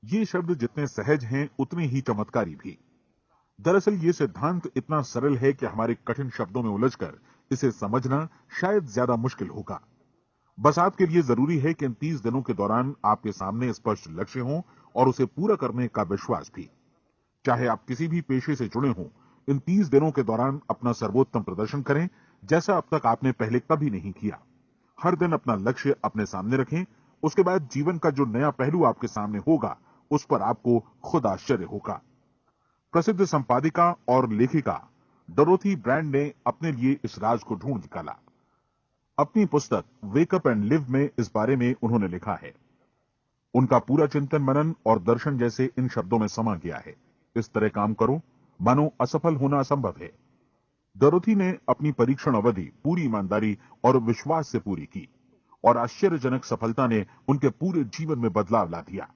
ये शब्द जितने सहज हैं उतने ही चमत्कारी भी। दरअसल ये सिद्धांत इतना सरल है कि हमारे कठिन शब्दों में उलझकर इसे समझना शायद ज्यादा मुश्किल होगा। बस आपके लिए जरूरी है कि इन 30 दिनों के दौरान आपके सामने स्पष्ट लक्ष्य हो और उसे पूरा करने का विश्वास भी। चाहे आप किसी भी पेशे से जुड़े हों, इन 30 दिनों के दौरान अपना सर्वोत्तम प्रदर्शन करें, जैसा अब तक आपने पहले कभी नहीं किया। हर दिन अपना लक्ष्य अपने सामने रखें। उसके बाद जीवन का जो नया पहलू आपके सामने होगा उस पर आपको खुद आश्चर्य होगा। प्रसिद्ध संपादिका और लेखिका डोरोथी ब्रैंड ने अपने लिए इस राज को ढूंढ निकाला। अपनी पुस्तक वेक अप एंड लिव में इस बारे में उन्होंने लिखा है। उनका पूरा चिंतन मनन और दर्शन जैसे इन शब्दों में समा गया है। इस तरह काम करो मानो असफल होना असंभव है। डोरोथी ने अपनी परीक्षण अवधि पूरी ईमानदारी और विश्वास से पूरी की और आश्चर्यजनक सफलता ने उनके पूरे जीवन में बदलाव ला दिया।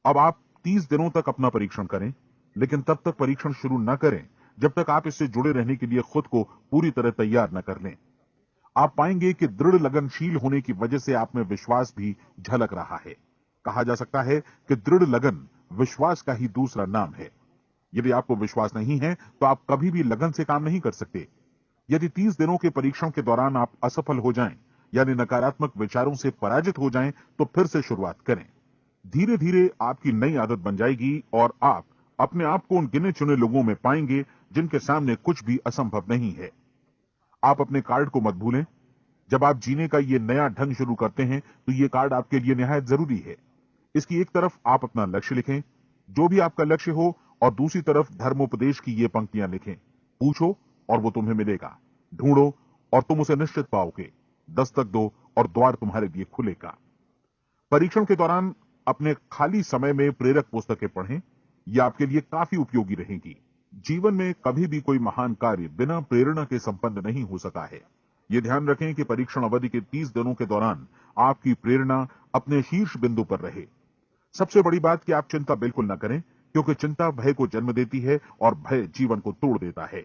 अब आप 30 दिनों तक अपना परीक्षण करें, लेकिन तब तक परीक्षण शुरू न करें जब तक आप इससे जुड़े रहने के लिए खुद को पूरी तरह तैयार न कर लें। आप पाएंगे कि दृढ़ लगनशील होने की वजह से आप में विश्वास भी झलक रहा है। कहा जा सकता है कि दृढ़ लगन विश्वास का ही दूसरा नाम है। यदि आपको विश्वास नहीं है तो आप कभी भी लगन से काम नहीं कर सकते। यदि 30 दिनों के परीक्षण के दौरान आप असफल हो जाएं, यानी नकारात्मक विचारों से पराजित हो जाएं, तो फिर से शुरुआत करें। धीरे धीरे आपकी नई आदत बन जाएगी और आप अपने आप को उन गिने चुने लोगों में पाएंगे जिनके सामने कुछ भी असंभव नहीं है। आप अपने कार्ड को मत भूलें। जब आप जीने का ये नया ढंग शुरू करते हैं तो ये कार्ड आपके लिए निहायत जरूरी है। इसकी एक तरफ आप अपना लक्ष्य लिखें, जो भी आपका लक्ष्य हो, और दूसरी तरफ धर्मोपदेश की ये पंक्तियां लिखें। पूछो और वो तुम्हें मिलेगा, ढूंढो और तुम उसे निश्चित पाओगे, दस्तक दो और द्वार तुम्हारे लिए खुलेगा। परीक्षण के दौरान अपने खाली समय में प्रेरक पुस्तकें पढ़ें। ये आपके लिए काफी उपयोगी रहेंगी। जीवन में कभी भी कोई महान कार्य बिना प्रेरणा के संपन्न नहीं हो सका है। ये ध्यान रखें कि परीक्षण अवधि के 30 दिनों के दौरान आपकी प्रेरणा अपने शीर्ष बिंदु पर रहे। सबसे बड़ी बात कि आप चिंता बिल्कुल न करें, क्योंकि चिंता भय को जन्म देती है और भय जीवन को तोड़ देता है।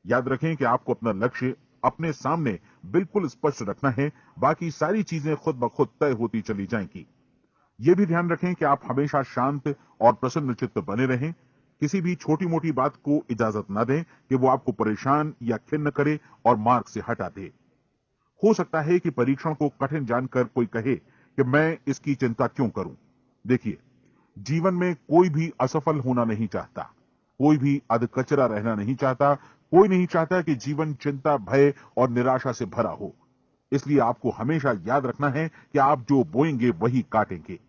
याद रखें कि आपको अपना लक्ष्य अपने सामने बिल्कुल स्पष्ट रखना है, बाकी सारी चीजें खुद ब खुद तय होती चली जाएंगी। यह भी ध्यान रखें कि आप हमेशा शांत और प्रसन्न चित्त बने रहें। किसी भी छोटी मोटी बात को इजाजत न दें कि वो आपको परेशान या खिन्न करे और मार्ग से हटा दे। हो सकता है कि परीक्षण को कठिन जानकर कोई कहे कि मैं इसकी चिंता क्यों करूं। देखिए, जीवन में कोई भी असफल होना नहीं चाहता, कोई भी अधकचरा रहना नहीं चाहता, कोई नहीं चाहता कि जीवन चिंता, भय और निराशा से भरा हो। इसलिए आपको हमेशा याद रखना है कि आप जो बोएंगे वही काटेंगे।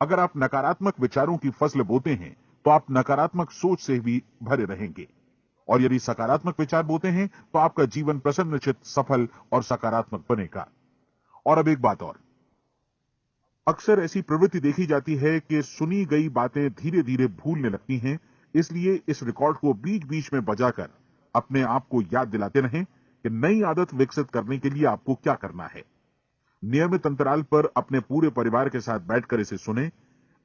अगर आप नकारात्मक विचारों की फसल बोते हैं तो आप नकारात्मक सोच से भी भरे रहेंगे, और यदि सकारात्मक विचार बोते हैं तो आपका जीवन प्रसन्नचित्त, सफल और सकारात्मक बनेगा। और अब एक बात और, अक्सर ऐसी प्रवृत्ति देखी जाती है कि सुनी गई बातें धीरे धीरे भूलने लगती हैं। इसलिए इस रिकॉर्ड को बीच बीच में बजाकर अपने आप को याद दिलाते रहें कि नई आदत विकसित करने के लिए आपको क्या करना है। नियमित अंतराल पर अपने पूरे परिवार के साथ बैठकर इसे सुने।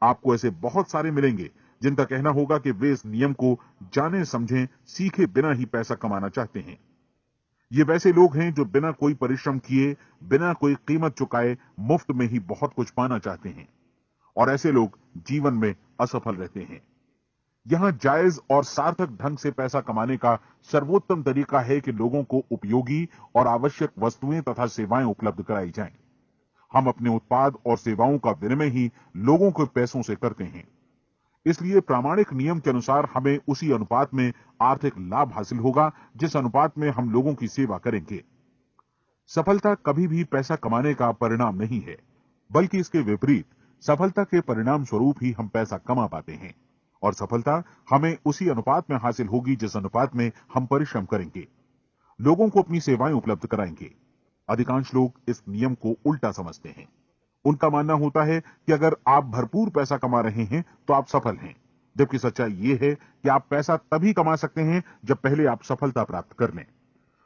आपको ऐसे बहुत सारे मिलेंगे जिनका कहना होगा कि वे इस नियम को जाने समझे सीखे बिना ही पैसा कमाना चाहते हैं। ये वैसे लोग हैं जो बिना कोई परिश्रम किए, बिना कोई कीमत चुकाए मुफ्त में ही बहुत कुछ पाना चाहते हैं, और ऐसे लोग जीवन में असफल रहते हैं। यहां जायज और सार्थक ढंग से पैसा कमाने का सर्वोत्तम तरीका है कि लोगों को उपयोगी और आवश्यक वस्तुएं तथा सेवाएं उपलब्ध कराई जाएं। हम अपने उत्पाद और सेवाओं का विनिमय ही लोगों के पैसों से करते हैं। इसलिए प्रामाणिक नियम के अनुसार हमें उसी अनुपात में आर्थिक लाभ हासिल होगा जिस अनुपात में हम लोगों की सेवा करेंगे। सफलता कभी भी पैसा कमाने का परिणाम नहीं है, बल्कि इसके विपरीत सफलता के परिणाम स्वरूप ही हम पैसा कमा पाते हैं, और सफलता हमें उसी अनुपात में हासिल होगी जिस अनुपात में हम परिश्रम करेंगे, लोगों को अपनी सेवाएं उपलब्ध कराएंगे। अधिकांश लोग इस नियम को उल्टा समझते हैं। उनका मानना होता है कि अगर आप भरपूर पैसा कमा रहे हैं तो आप सफल हैं, जबकि सच्चाई यह है कि आप पैसा तभी कमा सकते हैं जब पहले आप सफलता प्राप्त कर लें।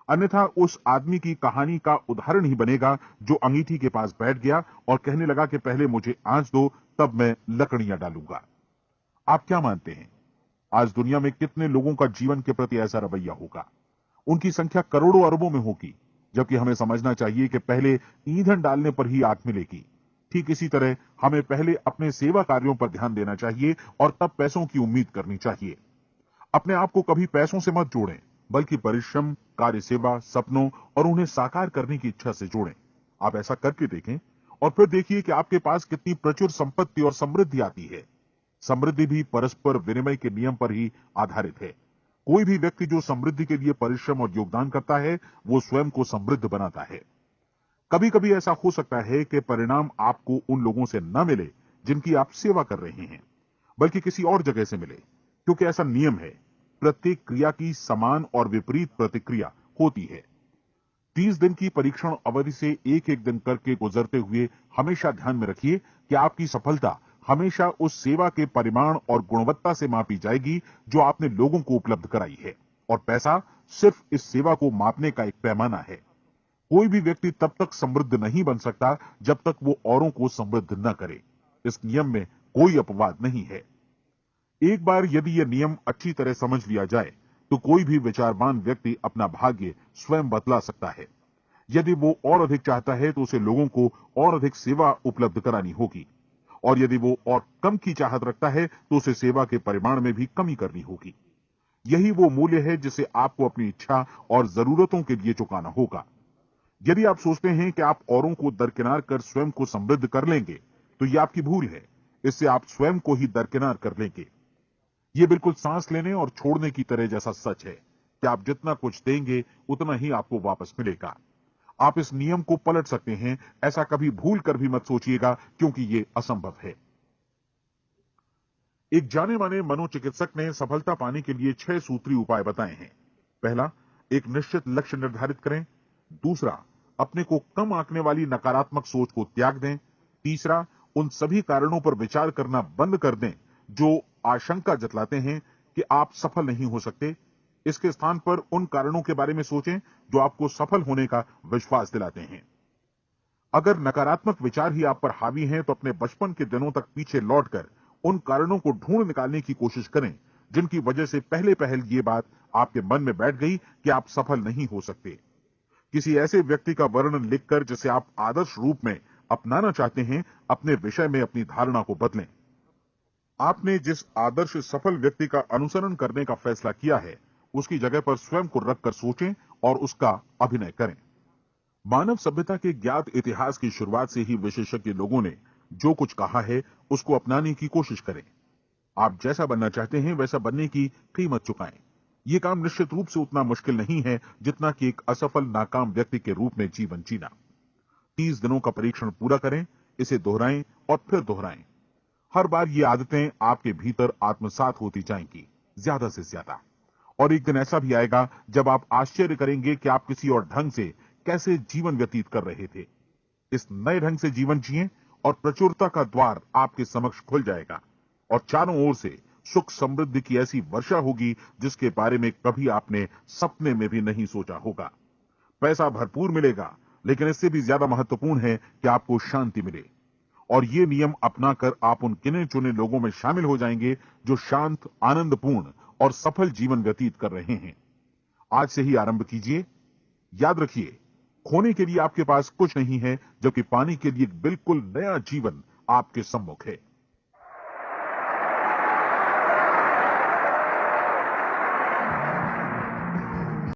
अन्यथा उस आदमी की कहानी का उदाहरण ही बनेगा जो अंगीठी के पास बैठ गया और कहने लगा कि पहले मुझे आंच दो, तब मैं लकड़ियां डालूंगा। आप क्या मानते हैं, आज दुनिया में कितने लोगों का जीवन के प्रति ऐसा रवैया होगा? उनकी संख्या करोड़ों अरबों में होगी, जबकि हमें समझना चाहिए कि पहले ईंधन डालने पर ही आग मिलेगी। ठीक इसी तरह हमें पहले अपने सेवा कार्यों पर ध्यान देना चाहिए और तब पैसों की उम्मीद करनी चाहिए। अपने आप को कभी पैसों से मत जोड़ें, बल्कि परिश्रम, कार्य सेवा, सपनों और उन्हें साकार करने की इच्छा से जोड़ें। आप ऐसा करके देखें और फिर देखिए कि आपके पास कितनी प्रचुर संपत्ति और समृद्धि आती है। समृद्धि भी परस्पर विनिमय के नियम पर ही आधारित है। कोई भी व्यक्ति जो समृद्धि के लिए परिश्रम और योगदान करता है, वो स्वयं को समृद्ध बनाता है। कभी कभी ऐसा हो सकता है कि परिणाम आपको उन लोगों से न मिले जिनकी आप सेवा कर रहे हैं, बल्कि किसी और जगह से मिले, क्योंकि ऐसा नियम है, प्रत्येक क्रिया की समान और विपरीत प्रतिक्रिया होती है। 30 दिन की परीक्षण अवधि से एक एक दिन करके गुजरते हुए हमेशा ध्यान में रखिए कि आपकी सफलता हमेशा उस सेवा के परिमाण और गुणवत्ता से मापी जाएगी जो आपने लोगों को उपलब्ध कराई है, और पैसा सिर्फ इस सेवा को मापने का एक पैमाना है। कोई भी व्यक्ति तब तक समृद्ध नहीं बन सकता जब तक वो औरों को समृद्ध न करे। इस नियम में कोई अपवाद नहीं है। एक बार यदि यह नियम अच्छी तरह समझ लिया जाए तो कोई भी विचारवान व्यक्ति अपना भाग्य स्वयं बदला सकता है। यदि वो और अधिक चाहता है तो उसे लोगों को और अधिक सेवा उपलब्ध करानी होगी, और यदि वो और कम की चाहत रखता है तो उसे सेवा के परिमाण में भी कमी करनी होगी। यही वो मूल्य है जिसे आपको अपनी इच्छा और जरूरतों के लिए चुकाना होगा। यदि आप सोचते हैं कि आप औरों को दरकिनार कर स्वयं को समृद्ध कर लेंगे, तो यह आपकी भूल है। इससे आप स्वयं को ही दरकिनार कर लेंगे। यह बिल्कुल सांस लेने और छोड़ने की तरह जैसा सच है कि आप जितना कुछ देंगे उतना ही आपको वापस मिलेगा। आप इस नियम को पलट सकते हैं, ऐसा कभी भूल कर भी मत सोचिएगा, क्योंकि यह असंभव है। एक जाने माने मनोचिकित्सक ने सफलता पाने के लिए 6 सूत्री उपाय बताए हैं। पहला, एक निश्चित लक्ष्य निर्धारित करें। दूसरा, अपने को कम आंकने वाली नकारात्मक सोच को त्याग दें। तीसरा, उन सभी कारणों पर विचार करना बंद कर दें जो आशंका जतलाते हैं कि आप सफल नहीं हो सकते। इसके स्थान पर उन कारणों के बारे में सोचें जो आपको सफल होने का विश्वास दिलाते हैं। अगर नकारात्मक विचार ही आप पर हावी हैं तो अपने बचपन के दिनों तक पीछे लौटकर उन कारणों को ढूंढ निकालने की कोशिश करें जिनकी वजह से पहले पहल ये बात आपके मन में बैठ गई कि आप सफल नहीं हो सकते। किसी ऐसे व्यक्ति का वर्णन लिखकर जिसे आप आदर्श रूप में अपनाना चाहते हैं, अपने विषय में अपनी धारणा को बदलें। आपने जिस आदर्श सफल व्यक्ति का अनुसरण करने का फैसला किया है, उसकी जगह पर स्वयं को रखकर सोचें और उसका अभिनय करें। मानव सभ्यता के ज्ञात इतिहास की शुरुआत से ही विशेषज्ञ लोगों ने जो कुछ कहा है उसको अपनाने की कोशिश करें। आप जैसा बनना चाहते हैं वैसा बनने की कीमत चुकाएं। यह काम निश्चित रूप से उतना मुश्किल नहीं है जितना कि एक असफल नाकाम व्यक्ति के रूप में जीवन जीना। 30 दिनों का परीक्षण पूरा करें, इसे दोहराएं और फिर दोहराएं। हर बार ये आदतें आपके भीतर आत्मसात होती जाएंगी, ज्यादा से ज्यादा। और एक दिन ऐसा भी आएगा जब आप आश्चर्य करेंगे कि आप किसी और ढंग से कैसे जीवन व्यतीत कर रहे थे। इस नए ढंग से जीवन जिएं और प्रचुरता का द्वार आपके समक्ष खुल जाएगा और चारों ओर से सुख समृद्धि की ऐसी वर्षा होगी जिसके बारे में कभी आपने सपने में भी नहीं सोचा होगा। पैसा भरपूर मिलेगा, लेकिन इससे भी ज्यादा महत्वपूर्ण है कि आपको शांति मिले। और ये नियम अपनाकर आप उन गिने चुने लोगों में शामिल हो जाएंगे जो शांत, आनंदपूर्ण और सफल जीवन व्यतीत कर रहे हैं। आज से ही आरंभ कीजिए। याद रखिए, खोने के लिए आपके पास कुछ नहीं है, जबकि पाने के लिए एक बिल्कुल नया जीवन आपके सम्मुख है।